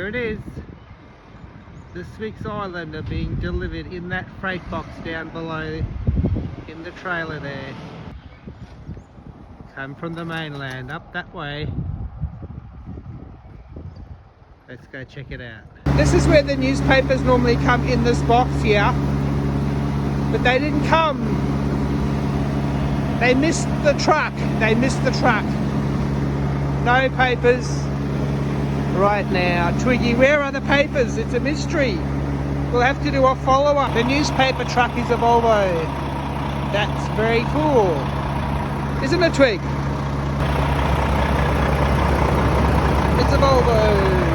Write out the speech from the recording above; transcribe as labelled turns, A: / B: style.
A: it is. The Swix Island are being delivered in that freight box down below in the trailer there. Come from the mainland up that way. Let's go check it out. This is where the newspapers normally come, in this box here. But they didn't come. They missed the truck. They missed the truck. No papers right now. Twiggy, where are the papers? It's a mystery. We'll have to do a follow-up. The newspaper truck is a Volvo. That's very cool. Isn't it, Twig? It's a Volvo.